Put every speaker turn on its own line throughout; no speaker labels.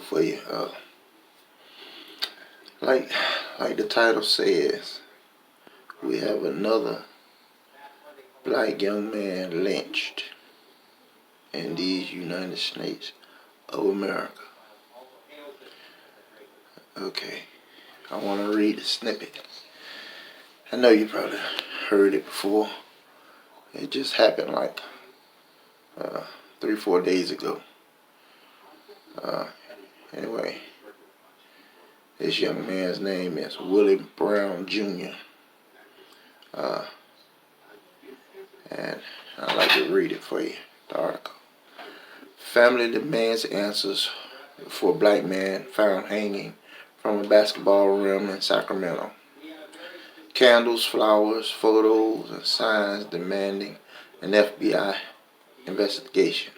for you. Like the title says, we have another black young man lynched in these United States of America. Okay, I want to read the snippet. I know you probably heard it before. It just happened like 3-4 days ago. Anyway, this young man's name is Willie Brown Jr. And I'd like to read it for you, the article. Family demands answers for black man found hanging from a basketball rim in Sacramento. Candles, flowers, photos, and signs demanding an FBI investigation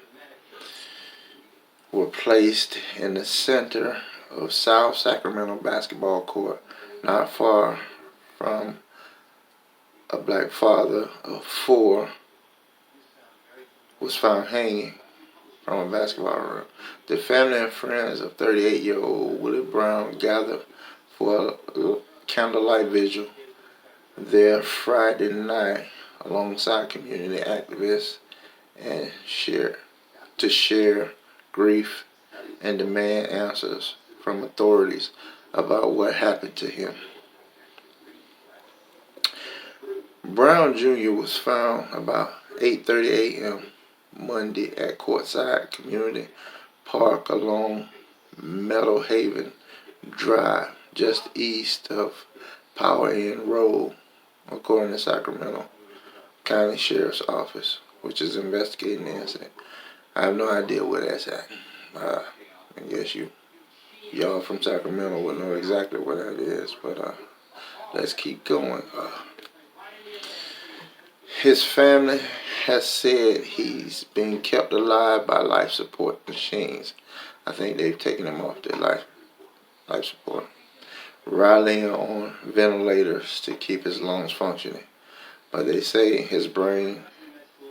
were placed in the center of South Sacramento basketball court, not far from a black father of 4 was found hanging from a basketball rim. The family and friends of 38-year-old Willie Brown gathered for a candlelight vigil there Friday night alongside community activists and share grief and demand answers from authorities about what happened to him. Brown Jr. was found about 8:30 a.m. Monday at Courtside Community Park along Meadow Haven Drive, just east of Power End Road, according to Sacramento County Sheriff's Office, which is investigating the incident. I have no idea where that's at. I guess y'all from Sacramento would know exactly where that is, but let's keep going. His family has said he's being kept alive by life support machines. I think they've taken him off their life support, relying on ventilators to keep his lungs functioning. But they say his brain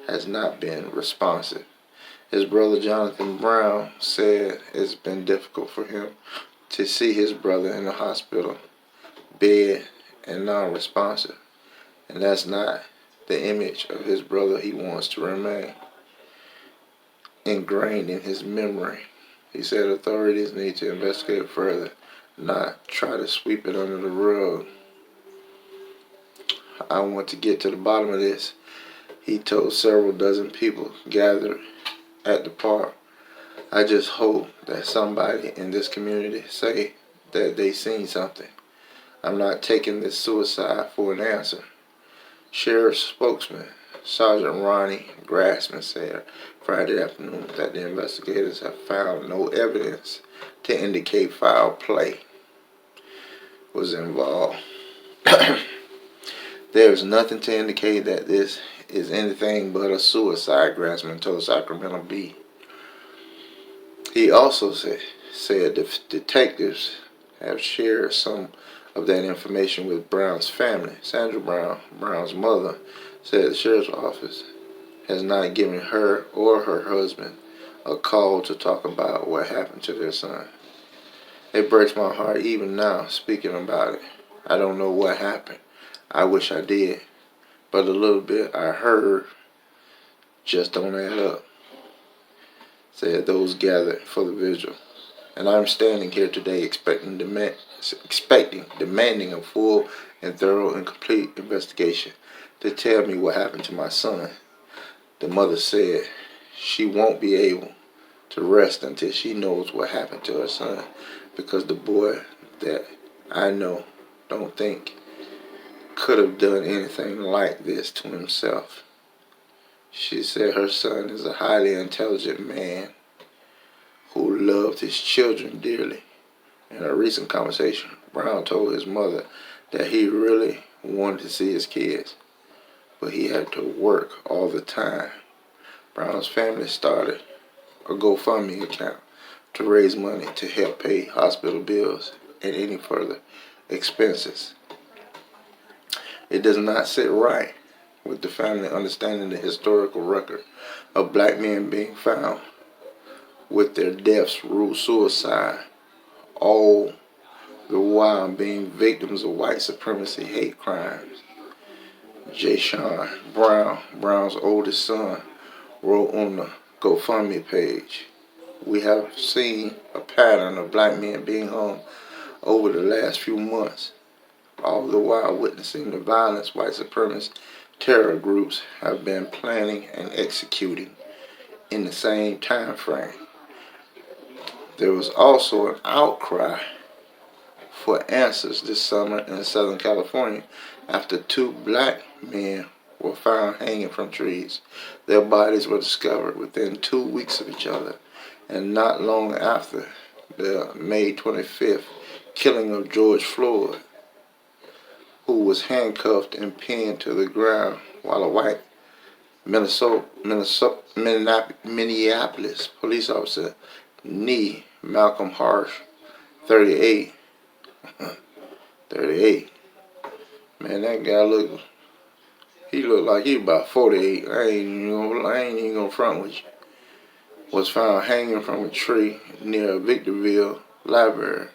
has not been responsive. His brother Jonathan Brown said it's been difficult for him to see his brother in the hospital bed and non-responsive, and that's not the image of his brother he wants to remain ingrained in his memory. He said authorities need to investigate further, not try to sweep it under the rug. I want to get to the bottom of this, he told several dozen people gathered at the park. I just hope that somebody in this community say that they seen something. I'm not taking this suicide for an answer. Sheriff's spokesman Sergeant Ronnie Grassman said Friday afternoon that the investigators have found no evidence to indicate foul play was involved. There is nothing to indicate that this is anything but a suicide, Grassman told Sacramento Bee. He also said the detectives have shared some of that information with Brown's family. Sandra Brown, Brown's mother, said the sheriff's office has not given her or her husband a call to talk about what happened to their son. It breaks my heart even now speaking about it. I don't know what happened. I wish I did. But a little bit I heard just don't add up, said those gathered for the vigil. And I'm standing here today demanding a full and thorough and complete investigation to tell me what happened to my son. The mother said she won't be able to rest until she knows what happened to her son, because the boy that I know don't think could have done anything like this to himself. She said her son is a highly intelligent man who loved his children dearly. In a recent conversation, Brown told his mother that he really wanted to see his kids, but he had to work all the time. Brown's family started a GoFundMe account to raise money to help pay hospital bills and any further expenses. It does not sit right with the family understanding the historical record of black men being found with their deaths ruled suicide, all the while being victims of white supremacy hate crimes. Jayshon Brown, Brown's oldest son, wrote on the GoFundMe page, "We have seen a pattern of black men being hung over the last few months, all the while witnessing the violence white supremacist terror groups have been planning and executing in the same time frame." There was also an outcry for answers this summer in Southern California after two black men were found hanging from trees. Their bodies were discovered within 2 weeks of each other, and not long after the May 25th killing of George Floyd, who was handcuffed and pinned to the ground while a white Minneapolis police officer knee Malcolm Harsh, 38. 38. Man, that guy looked like he about 48. I ain't even gonna front with you. Was found hanging from a tree near Victorville Library,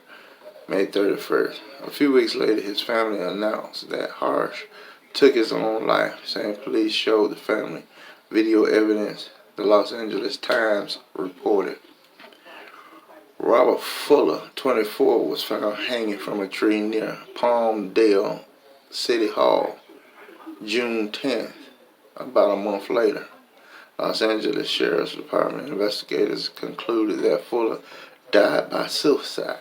May 31st. A few weeks later, his family announced that Harsh took his own life, saying police showed the family video evidence, the Los Angeles Times reported. Robert Fuller, 24, was found hanging from a tree near Palmdale City Hall, June 10th, about a month later. Los Angeles Sheriff's Department investigators concluded that Fuller died by suicide.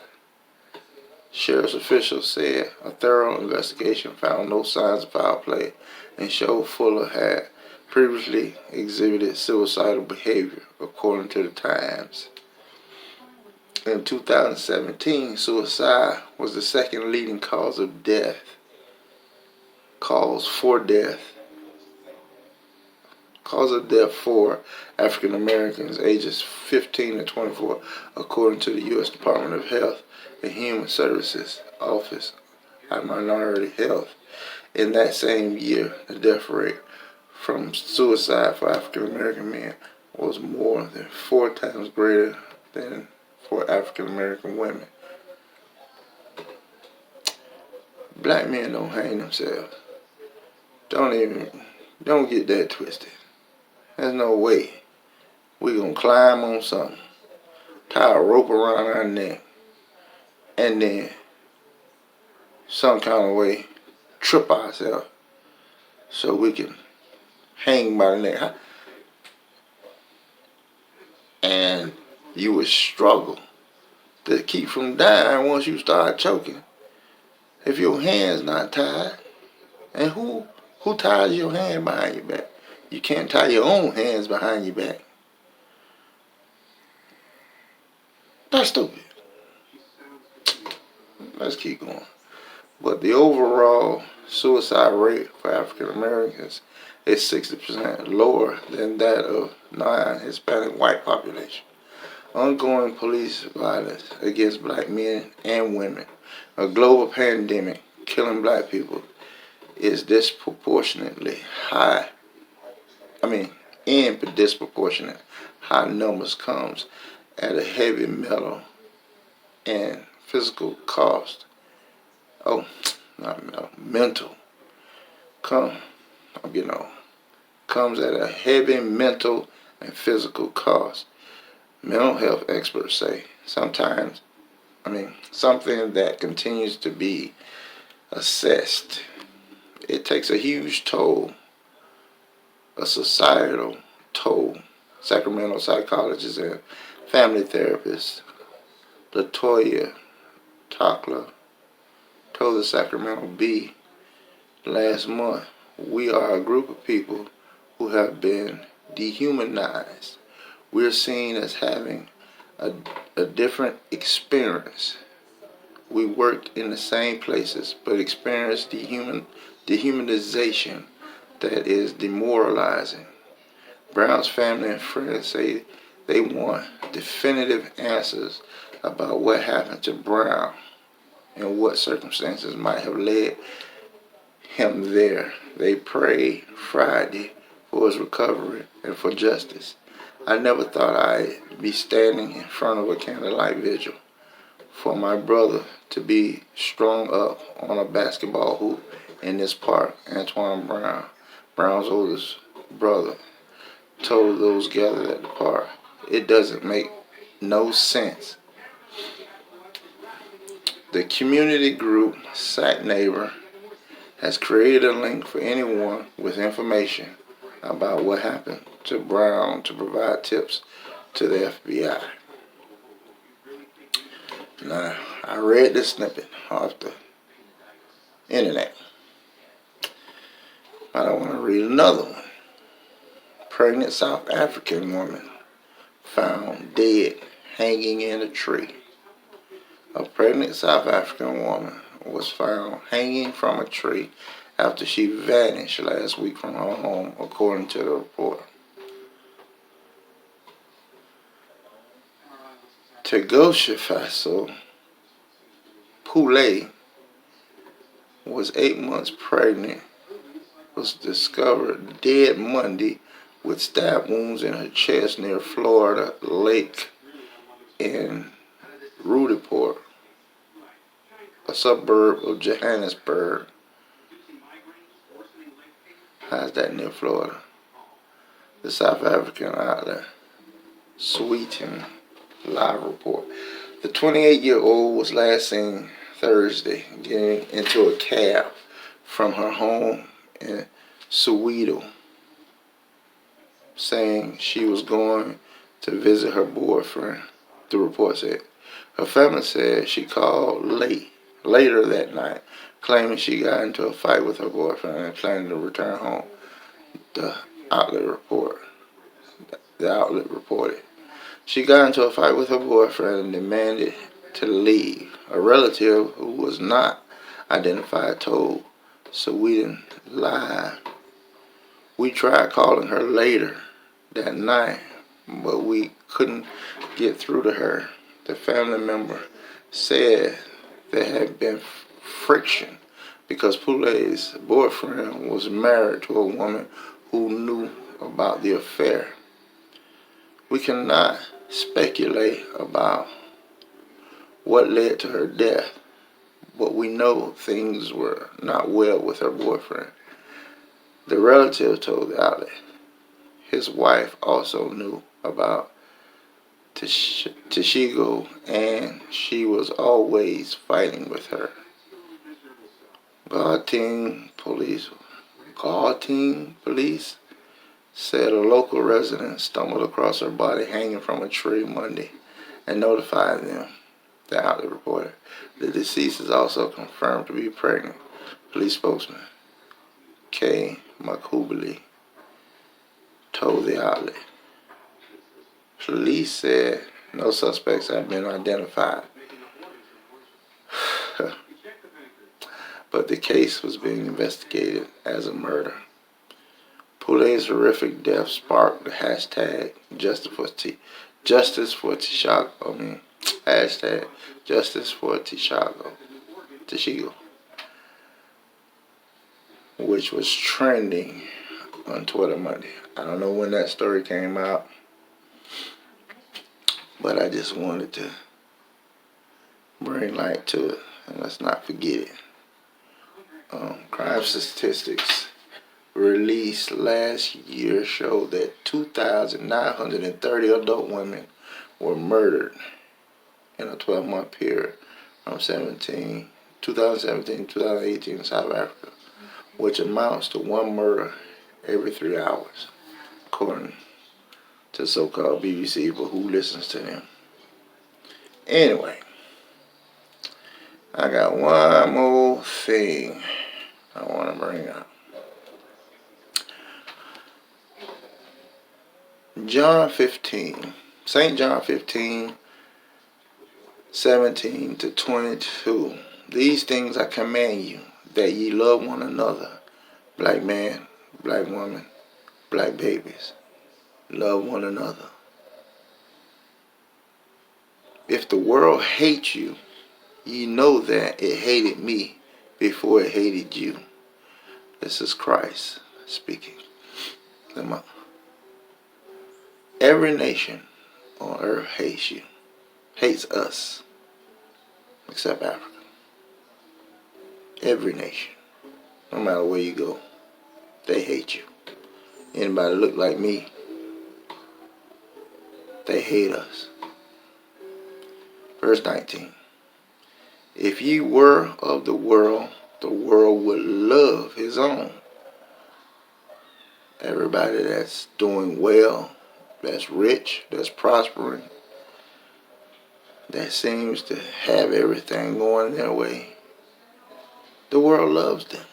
Sheriff's officials said a thorough investigation found no signs of foul play and showed Fuller had previously exhibited suicidal behavior, according to the Times. In 2017, suicide was the second leading cause of death. Cause of death for African Americans ages 15 to 24, according to the U.S. Department of Health and Human Services Office of Minority Health. In that same year, the death rate from suicide for African American men was more than 4 times greater than for African American women. Black men don't hang themselves. Don't get that twisted. There's no way we gonna climb on something, tie a rope around our neck, and then some kind of way trip ourselves so we can hang by the neck. And you would struggle to keep from dying once you start choking if your hand's not tied. And who ties your hand behind your back? You can't tie your own hands behind your back. That's stupid. Let's keep going. But the overall suicide rate for African Americans is 60% lower than that of non-Hispanic white population. Ongoing police violence against black men and women, a global pandemic killing black people, is disproportionately high. In disproportionate high numbers comes at a heavy mental and physical cost. Mental. Comes at a heavy mental and physical cost. Mental health experts say something that continues to be assessed. It takes a huge toll, a societal toll. Sacramento psychologist and family therapist Latoya Tokla told the Sacramento Bee last month, "We are a group of people who have been dehumanized. We're seen as having a different experience. We worked in the same places, but experienced dehumanization that is demoralizing." Brown's family and friends say they want definitive answers about what happened to Brown and what circumstances might have led him there. They prayed Friday for his recovery and for justice. I never thought I'd be standing in front of a candlelight vigil for my brother to be strung up on a basketball hoop in this park. Antoine Brown, Brown's oldest brother, told those gathered at the park. It doesn't make no sense. The community group SAC Neighbor has created a link for anyone with information about what happened to Brown to provide tips to the FBI. Now, I read this snippet off the internet. I don't want to read another one. Pregnant South African woman found dead hanging in a tree. A pregnant South African woman was found hanging from a tree after she vanished last week from her home, according to the report. Tegoshifaso Pule was 8 months pregnant, was discovered dead Monday with stab wounds in her chest near Florida Lake in Rudiport, a suburb of Johannesburg. How's that near Florida? The South African outlet Sweeten Live report. The 28-year-old was last seen Thursday getting into a cab from her home in Soweto, saying she was going to visit her boyfriend, the report said. Her family said she called later that night, claiming she got into a fight with her boyfriend and planning to return home. The outlet reported. She got into a fight with her boyfriend and demanded to leave. A relative who was not identified told Sweden Live, "We tried calling her later that night, but we couldn't get through to her." The family member said there had been friction because Pule's boyfriend was married to a woman who knew about the affair. "We cannot speculate about what led to her death, but we know things were not well with her boyfriend," the relative told the outlet. His wife also knew about Tshigo, and she was always fighting with her. Gauteng police said a local resident stumbled across her body hanging from a tree Monday and notified them, the outlet reported. The deceased is also confirmed to be pregnant. Police spokesman K. Makubali told the outlet. Police said no suspects have been identified, but the case was being investigated as a murder. Pule's horrific death sparked the hashtag Justice for Tshigo. Hashtag Justice for Tshigo, which was trending on Twitter Monday. I don't know when that story came out, but I just wanted to bring light to it, and let's not forget it. Crime statistics released last year showed that 2,930 adult women were murdered in a 12-month period from 2017 to 2018 in South Africa, which amounts to one murder every 3 hours, according to so-called BBC, but who listens to them? Anyway, I got one more thing I want to bring up. St. John 15, 17 to 22. These things I command you, that ye love one another. Black man, black woman, black babies. Love one another. If the world hates you, ye know that it hated me before it hated you. This is Christ speaking. Every nation on earth hates you, hates us, except Africa. Every nation, no matter where you go, they hate you. Anybody look like me, they hate us. Verse 19. If ye were of the world would love his own. Everybody that's doing well, that's rich, that's prospering, that seems to have everything going their way, the world loves them.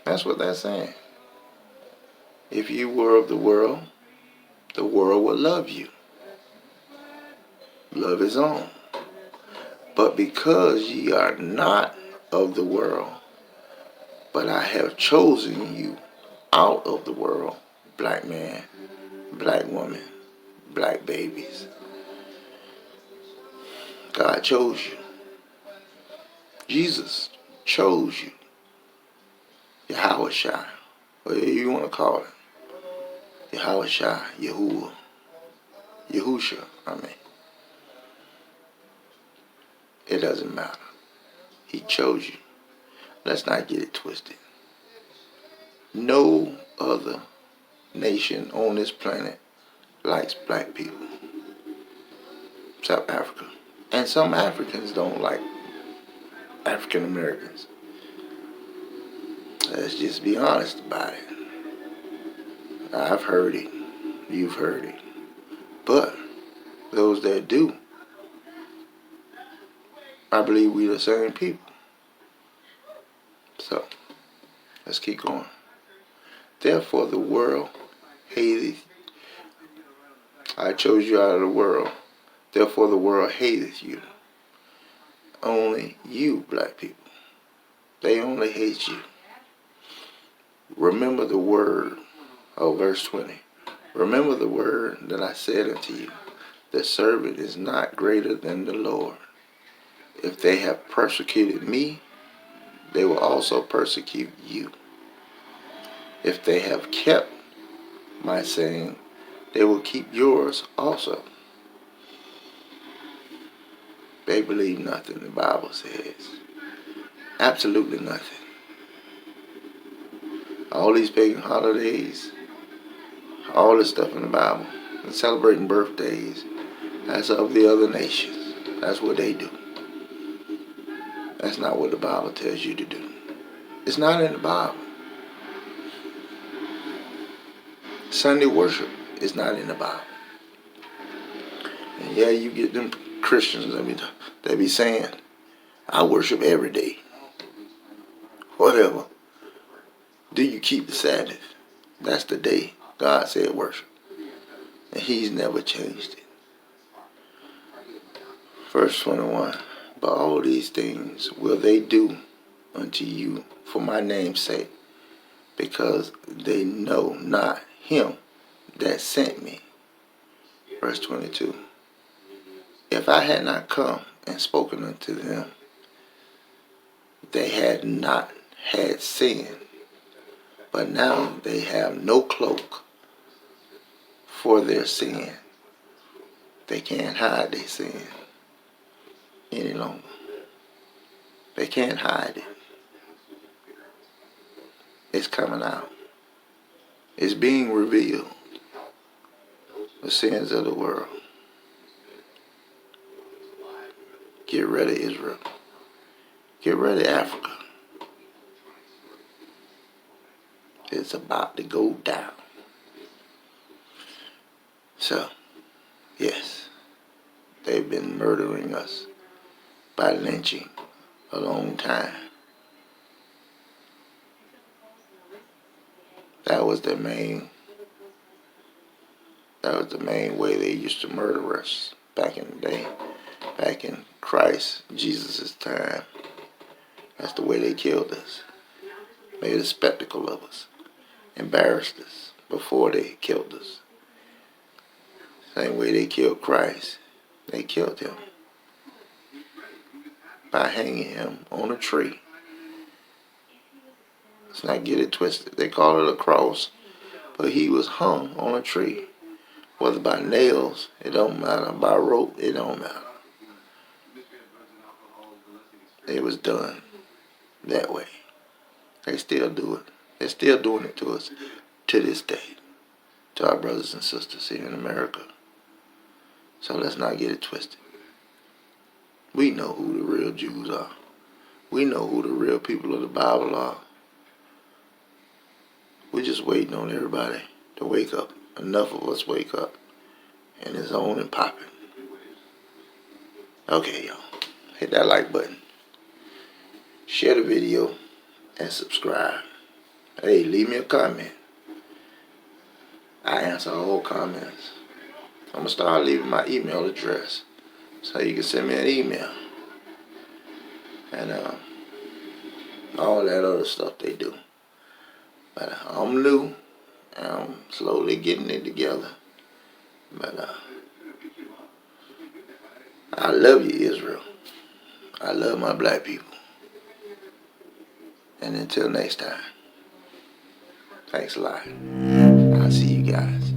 That's what that's saying. If you were of the world would love you. Love his own. But because ye are not of the world, but I have chosen you out of the world, black man, black woman, black babies. God chose you. Jesus chose you. Yahweh Shai, whatever you want to call it. Yahweh Shai, Yahuwah, Yahusha, it doesn't matter. He chose you. Let's not get it twisted. No other nation on this planet likes black people, except Africa. And some Africans don't like African Americans. Let's just be honest about it. I've heard it. You've heard it. But those that do, I believe we the same people. So, let's keep going. Therefore the world hateth. I chose you out of the world. Therefore the world hateth you. Only you, black people. They only hate you. Remember the word. Verse 20. Remember the word that I said unto you. The servant is not greater than the Lord. If they have persecuted me, they will also persecute you. If they have kept my saying, they will keep yours also. They believe nothing, the Bible says. Absolutely nothing. All these pagan holidays, all this stuff in the Bible, and celebrating birthdays, that's of the other nations. That's what they do. That's not what the Bible tells you to do. It's not in the Bible. Sunday worship is not in the Bible. And yeah, you get them Christians, they be saying, I worship every day. Whatever. Do you keep the Sabbath? That's the day God said worship. And he's never changed it. Verse 21. But all these things will they do unto you for my name's sake, because they know not him that sent me. Verse 22. If I had not come and spoken unto them, they had not had sin. But now they have no cloak for their sin. They can't hide their sin any longer. They can't hide it. It's coming out. It's being revealed. The sins of the world. Get ready, Israel. Get ready, Africa. It's about to go down. So, yes, they've been murdering us by lynching a long time. That was the main way they used to murder us back in the day, back in Christ, Jesus' time. That's the way they killed us. Made a spectacle of us. Embarrassed us before they killed us. Same way they killed Christ. They killed him by hanging him on a tree. Let's not get it twisted. They call it a cross, but he was hung on a tree. Whether by nails, it don't matter. By rope, it don't matter. It was done that way. They still do it. They're still doing it to us to this day, to our brothers and sisters here in America. So let's not get it twisted. We know who the real Jews are. We know who the real people of the Bible are. We're just waiting on everybody to wake up. Enough of us wake up. And it's on and popping. Okay, y'all. Hit that like button. Share the video. And subscribe. Hey, leave me a comment. I answer all comments. I'm going to start leaving my email address so you can send me an email. And all that other stuff they do. But I'm new. And I'm slowly getting it together. But I love you, Israel. I love my black people. And until next time, thanks a lot. I'll see you guys.